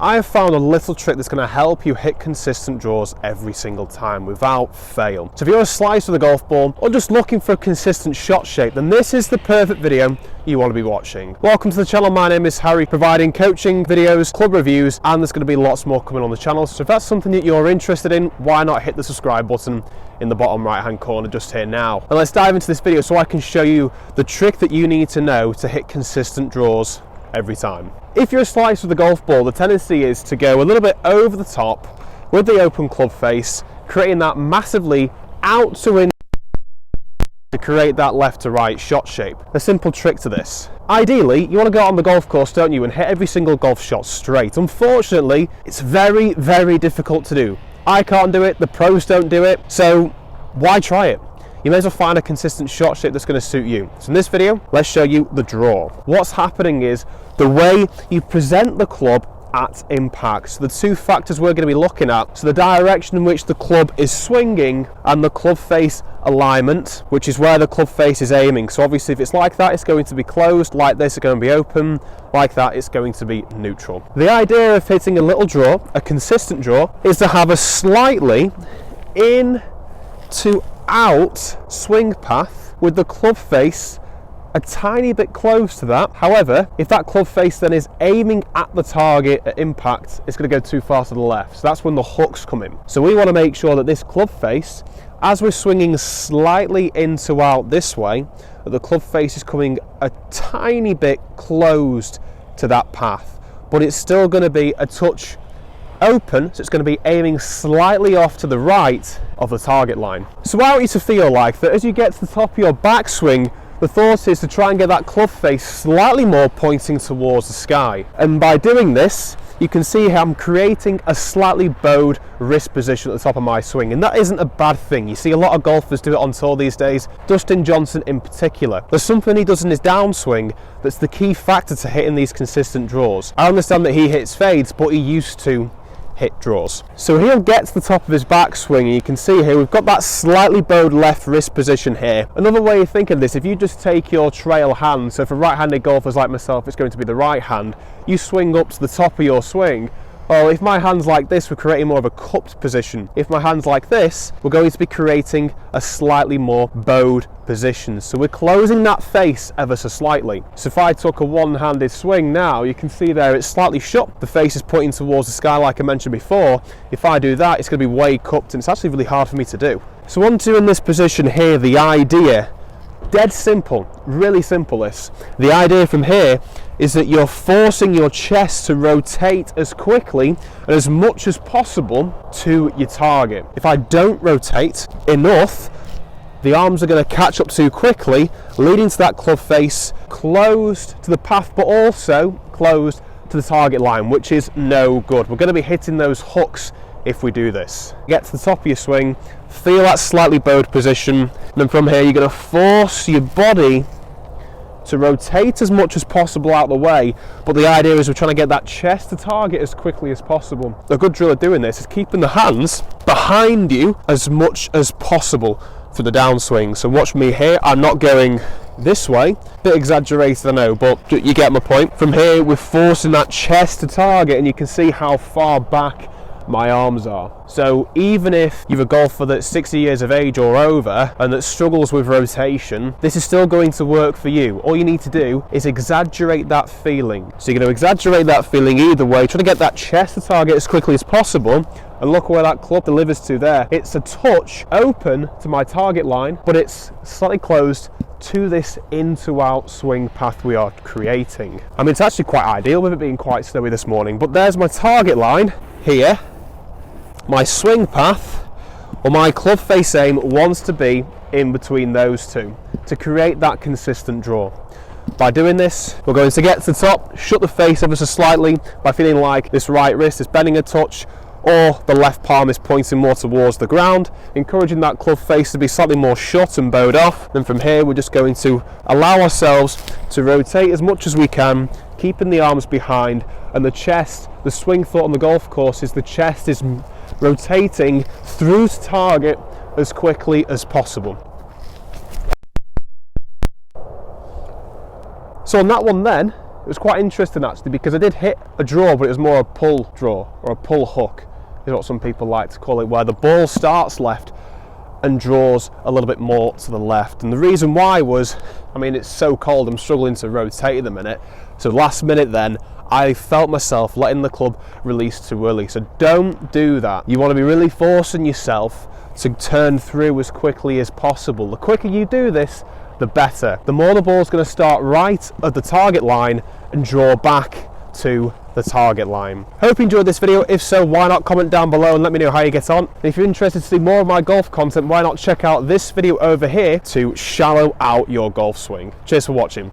I have found a little trick that's going to help you hit consistent draws every single time without fail. So if you're a slicer with a golf ball or just looking for a consistent shot shape, then this is the perfect video you want to be watching. Welcome to the channel. My name is Harry, providing coaching videos, club reviews, and there's going to be lots more coming on the channel. So if that's something that you're interested in, why not hit the subscribe button in the bottom right hand corner just here now. And let's dive into this video so I can show you the trick that you need to know to hit consistent draws every time. If you're a slicer with a golf ball, the tendency is to go a little bit over the top with the open club face, creating that massively out to in to create that left to right shot shape. A simple trick to this. Ideally, you want to go out on the golf course, don't you, and hit every single golf shot straight. Unfortunately, it's very, very difficult to do. I can't do it, the pros don't do it, so why try it? You may as well find a consistent shot shape that's going to suit you. So in this video, let's show you the draw. What's happening is the way you present the club at impact. So the two factors we're going to be looking at, so the direction in which the club is swinging and the club face alignment, which is where the club face is aiming. So obviously if it's like that, it's going to be closed, like this it's going to be open, like that it's going to be neutral. The idea of hitting a little draw, a consistent draw, is to have a slightly in to out swing path with the club face a tiny bit close to that. However, if that club face then is aiming at the target at impact, it's going to go too far to the left. So that's when the hooks come in. So we want to make sure that this club face, as we're swinging slightly in to out this way, that the club face is coming a tiny bit closed to that path, but it's still going to be a touch open, so it's going to be aiming slightly off to the right of the target line. So I want you to feel like that as you get to the top of your backswing, the thought is to try and get that club face slightly more pointing towards the sky. And by doing this, you can see how I'm creating a slightly bowed wrist position at the top of my swing, and that isn't a bad thing. You see a lot of golfers do it on tour these days, Dustin Johnson in particular. There's something he does in his downswing that's the key factor to hitting these consistent draws. I understand that he hits fades, but he used to hit draws. So he'll get to the top of his backswing, and you can see here we've got that slightly bowed left wrist position here. Another way of thinking of this, if you just take your trail hand, so for right-handed golfers like myself it's going to be the right hand, you swing up to the top of your swing. Well, if my hand's like this, we're creating more of a cupped position. If my hand's like this, we're going to be creating a slightly more bowed position. So we're closing that face ever so slightly. So if I took a one-handed swing now, you can see there it's slightly shut. The face is pointing towards the sky like I mentioned before. If I do that, it's going to be way cupped, and it's actually really hard for me to do. So once you're in this position here, the idea, dead simple, really simple this. The idea from here is that you're forcing your chest to rotate as quickly and as much as possible to your target. If I don't rotate enough, the arms are going to catch up too quickly, leading to that club face closed to the path, but also closed to the target line, which is no good. We're going to be hitting those hooks if we do this. Get to the top of your swing, feel that slightly bowed position, and then from here you're going to force your body to rotate as much as possible out of the way, but the idea is we're trying to get that chest to target as quickly as possible. A good drill at doing this is keeping the hands behind you as much as possible for the downswing. So watch me here, I'm not going this way, bit exaggerated I know, but you get my point. From here we're forcing that chest to target, and you can see how far back my arms are. So even if you're a golfer that's 60 years of age or over and that struggles with rotation, this is still going to work for you. All you need to do is exaggerate that feeling. So you're going to exaggerate that feeling either way, try to get that chest to target as quickly as possible, and look where that club delivers to there. It's a touch open to my target line, but it's slightly closed to this in to out swing path we are creating. I mean, it's actually quite ideal with it being quite snowy this morning, but there's my target line here. My swing path, or my club face aim, wants to be in between those two to create that consistent draw. By doing this, we're going to get to the top, shut the face ever so slightly by feeling like this right wrist is bending a touch, or the left palm is pointing more towards the ground, encouraging that club face to be slightly more shut and bowed off. Then from here we're just going to allow ourselves to rotate as much as we can, keeping the arms behind, and the chest, the swing thought on the golf course is the chest is rotating through to target as quickly as possible. So on that one then, was quite interesting actually, because I did hit a draw, but it was more a pull draw, or a pull hook is what some people like to call it, where the ball starts left and draws a little bit more to the left. And the reason why was, I mean, it's so cold, I'm struggling to rotate at the minute, so last minute then I felt myself letting the club release too early. So don't do that. You want to be really forcing yourself to turn through as quickly as possible. The quicker you do this, the better. The more the ball's going to start right at the target line and draw back to the target line. Hope you enjoyed this video. If so, why not comment down below and let me know how you get on. And if you're interested to see more of my golf content, why not check out this video over here to shallow out your golf swing. Cheers for watching.